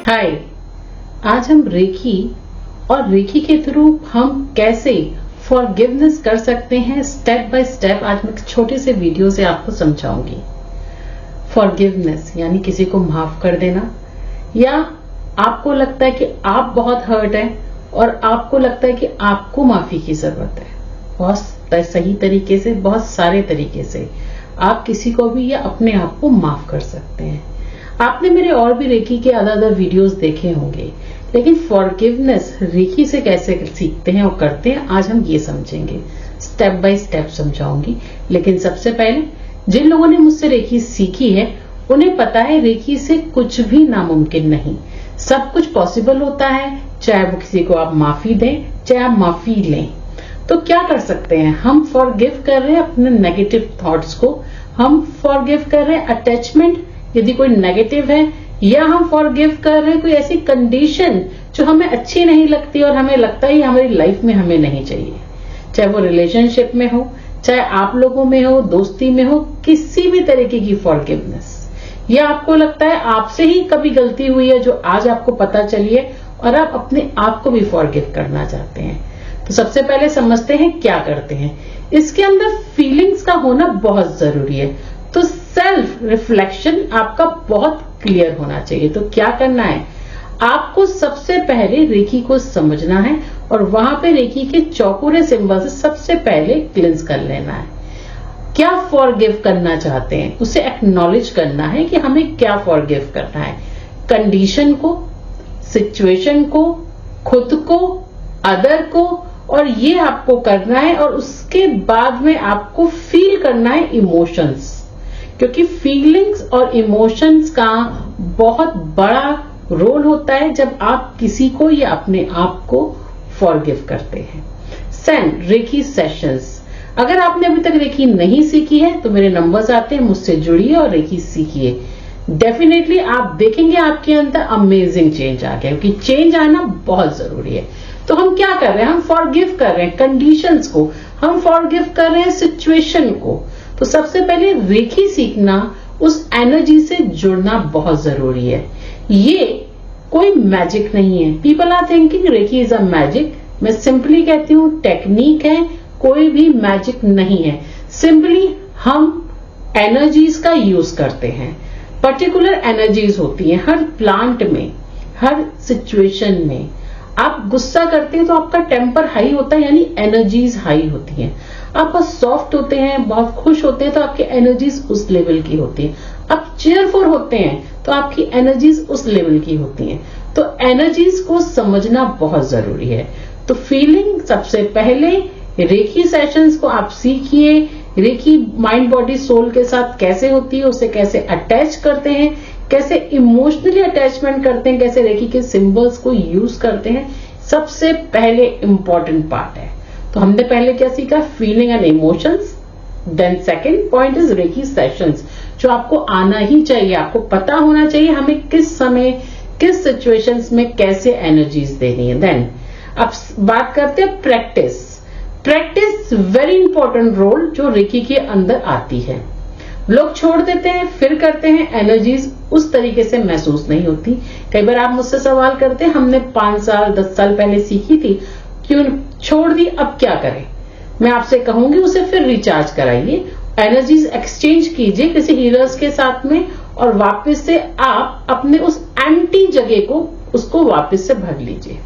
हाय, आज हम रेखी और रेखी के थ्रू हम कैसे फॉरगिवनेस कर सकते हैं स्टेप बाय स्टेप आज मैं छोटे से वीडियो से आपको समझाऊंगी। फॉरगिवनेस यानी किसी को माफ कर देना, या आपको लगता है कि आप बहुत हर्ट हैं और आपको लगता है कि आपको माफी की जरूरत है। बहुत सही तरीके से, बहुत सारे तरीके से आप किसी को भी या अपने आप को माफ कर सकते हैं। आपने मेरे और भी रेखी के अलग वीडियोस देखे होंगे, लेकिन फॉरगिवनेस रेखी से कैसे सीखते हैं और करते हैं आज हम ये समझेंगे। स्टेप बाय स्टेप समझाऊंगी। लेकिन सबसे पहले जिन लोगों ने मुझसे रेखी सीखी है उन्हें पता है रेखी से कुछ भी नामुमकिन नहीं, सब कुछ पॉसिबल होता है। चाहे वो किसी को आप माफी दें, चाहे आप माफी लें। तो क्या कर सकते हैं हम? फॉरगिव कर रहे हैं अपने नेगेटिव थॉट्स को, हम फॉरगिव कर रहे हैं अटैचमेंट यदि कोई नेगेटिव है, या हम फॉरगिव कर रहे हैं कोई ऐसी कंडीशन जो हमें अच्छी नहीं लगती और हमें लगता है हमारी लाइफ में हमें नहीं चाहिए। चाहे वो रिलेशनशिप में हो, चाहे आप लोगों में हो, दोस्ती में हो, किसी भी तरीके की फॉरगिवनेस। या आपको लगता है आपसे ही कभी गलती हुई है जो आज आपको पता चली है और आप अपने आप को भी फॉरगिव करना चाहते हैं। तो सबसे पहले समझते हैं क्या करते हैं। इसके अंदर फीलिंग्स का होना बहुत जरूरी है। तो सेल्फ रिफ्लेक्शन आपका बहुत क्लियर होना चाहिए। तो क्या करना है, आपको सबसे पहले रेखी को समझना है और वहां पे रेखी के चौकोरे सिंबल से सबसे पहले क्लिंस कर लेना है। क्या फॉरगिव करना चाहते हैं उसे एक्नॉलेज करना है कि हमें क्या फॉरगिव करना है। कंडीशन को, सिचुएशन को, खुद को, अदर को, और ये आपको करना है। और उसके बाद में आपको फील करना है इमोशंस, क्योंकि फीलिंग्स और इमोशंस का बहुत बड़ा रोल होता है जब आप किसी को या अपने आप को फॉरगिव करते हैं। रेखी सेशंस, अगर आपने अभी तक रेखी नहीं सीखी है तो मेरे नंबर्स आते हैं, मुझसे जुड़िए और रेखी सीखिए। डेफिनेटली आप देखेंगे आपके अंदर अमेजिंग चेंज आ गया, क्योंकि चेंज आना बहुत जरूरी है। तो हम क्या कर रहे हैं, हम फॉरगिव कर रहे हैं कंडीशंस को, हम फॉरगिव कर रहे हैं सिचुएशन को। तो सबसे पहले रेखी सीखना, उस एनर्जी से जुड़ना बहुत जरूरी है। ये कोई मैजिक नहीं है। People are thinking reiki is a magic. मैं सिंपली कहती हूँ टेक्निक है, कोई भी मैजिक नहीं है। सिंपली हम एनर्जीज का यूज करते हैं। पर्टिकुलर एनर्जीज होती हैं हर प्लांट में, हर सिचुएशन में। आप गुस्सा करते हैं तो आपका टेम्पर हाई होता है, यानी एनर्जीज हाई होती हैं। आप बहुत सॉफ्ट होते हैं, बहुत खुश होते हैं तो आपकी एनर्जीज उस लेवल की होती है। आप चेयरफुल होते हैं तो आपकी एनर्जीज उस लेवल की होती हैं। तो एनर्जीज को समझना बहुत जरूरी है। तो फीलिंग सबसे पहले, रेखी सेशंस को आप सीखिए। रेखी माइंड बॉडी सोल के साथ कैसे होती है, उसे कैसे अटैच करते हैं, कैसे इमोशनली अटैचमेंट करते हैं, कैसे रेखी के सिंबल्स को यूज करते हैं, सबसे पहले इंपॉर्टेंट पार्ट है। तो हमने पहले क्या सीखा, feeling and emotions. Then second point is reiki sessions, जो आपको आना ही चाहिए। आपको पता होना चाहिए हमें किस समय, किस सिचुएशंस में कैसे एनर्जीज देनी है। देन अब बात करते हैं practice. Practice very important role जो रेखी के अंदर आती है। लोग छोड़ देते हैं, फिर करते हैं, एनर्जीज उस तरीके से महसूस नहीं होती। कई बार आप मुझसे सवाल करते हैं हमने 5 साल 10 साल पहले सीखी थी, क्यों छोड़ दी, अब क्या करें? मैं आपसे कहूंगी उसे फिर रिचार्ज कराइए, एनर्जीज एक्सचेंज कीजिए किसी हीलर्स के साथ में, और वापस से आप अपने उस एम्प्टी जगह को उसको वापस से भर लीजिए।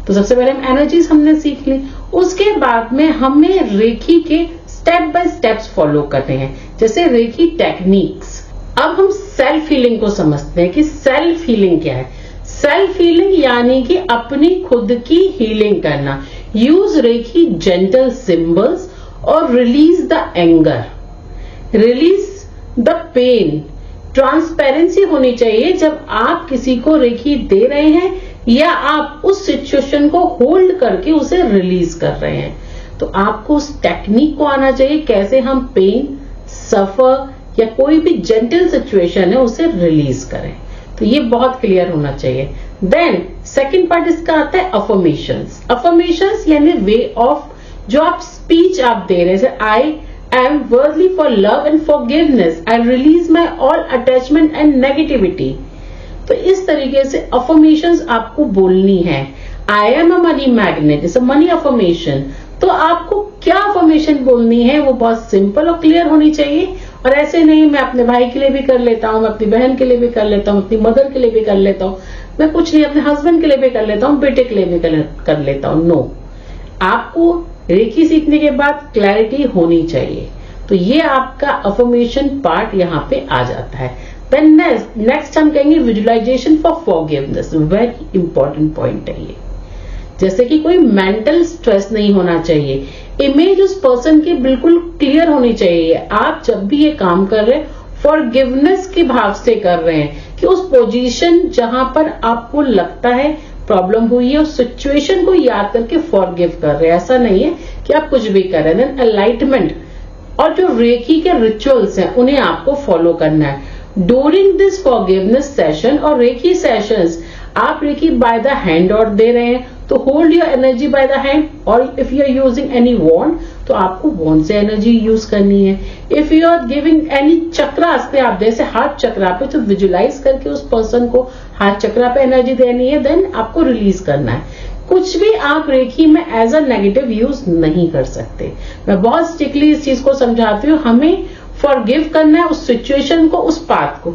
तो सबसे पहले हम एनर्जीज हमने सीख ली। उसके बाद में हमें रेखी के स्टेप बाय स्टेप्स फॉलो करते हैं, जैसे रेखी टेक्निक्स। अब हम सेल्फ हीलिंग को समझते हैं कि सेल्फ हीलिंग क्या है। सेल्फ हीलिंग यानी कि अपनी खुद की हीलिंग करना। यूज रेखी जेंटल सिंबल्स और release the anger, release the pain. Transparency होनी चाहिए जब आप किसी को रेखी दे रहे हैं या आप उस सिचुएशन को होल्ड करके उसे रिलीज कर रहे हैं। तो आपको उस टेक्निक को आना चाहिए कैसे हम पेन, सफर या कोई भी जेंटल सिचुएशन है उसे रिलीज करें। तो ये बहुत क्लियर होना चाहिए। देन सेकंड पार्ट इसका आता है अफर्मेशंस। अफर्मेशंस यानी वे ऑफ, जो आप स्पीच आप दे रहे हैं। आई एम वर्दी for love and forgiveness, I release my all attachment and negativity. तो इस तरीके से अफर्मेशंस आपको बोलनी है। I am a money magnet is a money affirmation. तो आपको क्या अफर्मेशन बोलनी है वो बहुत सिंपल और क्लियर होनी चाहिए, और ऐसे नहीं मैं अपने भाई के लिए भी कर लेता हूँ, मैं अपनी बहन के लिए भी कर लेता हूँ, अपनी मदर के लिए भी कर लेता हूँ, मैं कुछ नहीं अपने हस्बैंड के लिए भी कर लेता हूँ, बेटे के लिए भी कर लेता हूँ। नो, आपको रेकी सीखने के बाद क्लैरिटी होनी चाहिए। तो ये आपका अफर्मेशन पार्ट यहाँ पे आ जाता है। देन नेक्स्ट हम कहेंगे visualisation for forgiveness. Very important point है ये। जैसे कि कोई मेंटल स्ट्रेस नहीं होना चाहिए, इमेज उस पर्सन की बिल्कुल क्लियर होनी चाहिए। आप जब भी ये काम कर रहे हैं फॉरगिवनेस के भाव से कर रहे हैं कि उस पोजीशन जहां पर आपको लगता है प्रॉब्लम हुई है उस सिचुएशन को याद करके फॉरगिव कर रहे हैं। ऐसा नहीं है कि आप कुछ भी कर रहे हैं। देन एनलाइटमेंट और जो रेकी के रिचुअल्स हैं उन्हें आपको फॉलो करना है ड्यूरिंग दिस फॉरगिवनेस सेशन और रेकी सेशंस। आप रेकी बाय द हैंड और दे रहे हैं तो hold your energy by the hand, और if you are using any wand तो आपको वॉन्ड से एनर्जी यूज करनी है। If you are giving any chakras पे आप जैसे हार्ट चक्रा पे तो विजुलाइज करके उस पर्सन को हार्ट चक्रा पे एनर्जी देनी है, देन आपको रिलीज करना है। कुछ भी आप रेकी में एज अ नेगेटिव यूज नहीं कर सकते। मैं बहुत स्ट्रिक्टली इस चीज को समझाती हूँ। हमें फॉरगिव करना है उस सिचुएशन को, उस बात को,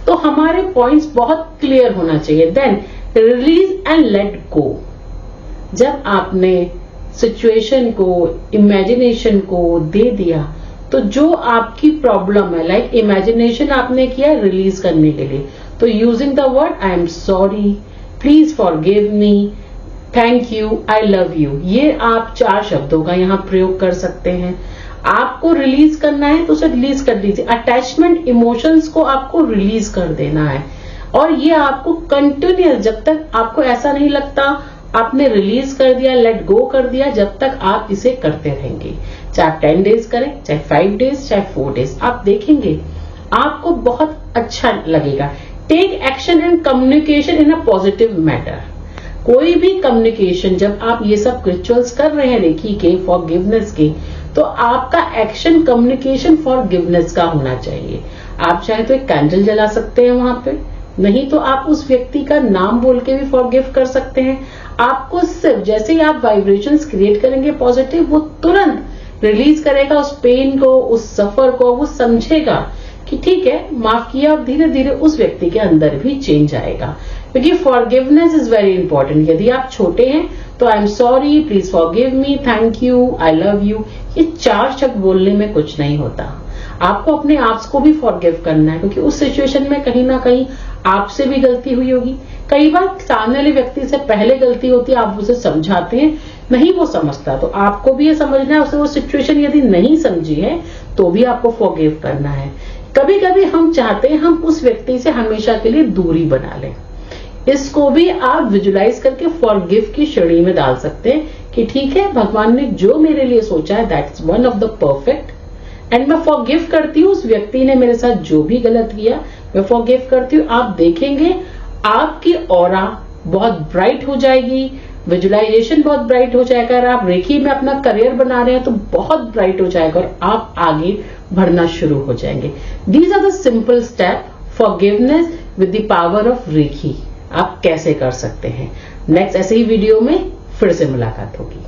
तो हमारे पॉइंट्स बहुत क्लियर होना चाहिए। Then release and let go. जब आपने सिचुएशन को, इमेजिनेशन को दे दिया तो जो आपकी प्रॉब्लम है, लाइक इमेजिनेशन आपने किया रिलीज करने के लिए, तो using the word I am sorry, please forgive me, thank you, I love you, ये आप 4 शब्दों का यहाँ प्रयोग कर सकते हैं। आपको रिलीज करना है तो उसे रिलीज कर दीजिए। अटैचमेंट इमोशंस को आपको रिलीज कर देना है, और ये आपको कंटिन्यूअस, जब तक आपको ऐसा नहीं लगता आपने रिलीज कर दिया, लेट गो कर दिया, जब तक आप इसे करते रहेंगे। चाहे 10 डेज करें, चाहे 5 डेज, चाहे 4 डेज, आप देखेंगे आपको बहुत अच्छा लगेगा। Take action and communication in a positive matter. कोई भी कम्युनिकेशन जब आप ये सब रिचुअल्स कर रहे हैं रेकी के, फॉरगिवनेस के, तो आपका एक्शन कम्युनिकेशन फॉरगिवनेस का होना चाहिए। आप चाहे तो एक कैंडल जला सकते हैं वहां पे, नहीं तो आप उस व्यक्ति का नाम बोल के भी फॉरगिव कर सकते हैं। आपको सिर्फ जैसे ही आप वाइब्रेशंस क्रिएट करेंगे पॉजिटिव, वो तुरंत रिलीज करेगा उस पेन को, उस सफर को। वो समझेगा कि ठीक है माफ किया, और धीरे धीरे उस व्यक्ति के अंदर भी चेंज आएगा। क्योंकि फॉरगिवनेस इज वेरी इंपॉर्टेंट। यदि आप छोटे हैं तो I am sorry, please forgive me, thank you, I love you, ये 4 शब्द बोलने में कुछ नहीं होता। आपको अपने आप को भी फॉरगिव करना है, क्योंकि उस सिचुएशन में कहीं ना कहीं आपसे भी गलती हुई होगी। कई बार सामने वाले व्यक्ति से पहले गलती होती है, आप उसे समझाते हैं, नहीं वो समझता, तो आपको भी ये समझना है। उसे वो सिचुएशन यदि नहीं समझी है तो भी आपको फॉरगिव करना है। कभी कभी हम चाहते हैं हम उस व्यक्ति से हमेशा के लिए दूरी बना लें। इसको भी आप विजुलाइज करके फॉरगिव की श्रेणी में डाल सकते हैं कि ठीक है, भगवान ने जो मेरे लिए सोचा है that's one of the perfect, and मैं फॉरगिव करती हूँ उस व्यक्ति ने मेरे साथ जो भी गलत किया, मैं फॉरगिव करती हूँ। आप देखेंगे आपकी ऑरा बहुत ब्राइट हो जाएगी, विजुअलाइजेशन बहुत ब्राइट हो जाएगा। अगर आप रेकी में अपना करियर बना रहे हैं तो बहुत ब्राइट हो जाएगा और आप आगे बढ़ना शुरू हो जाएंगे। These are the simple step forgiveness with the power of reiki. आप कैसे कर सकते हैं, नेक्स्ट ऐसे ही वीडियो में फिर से मुलाकात होगी।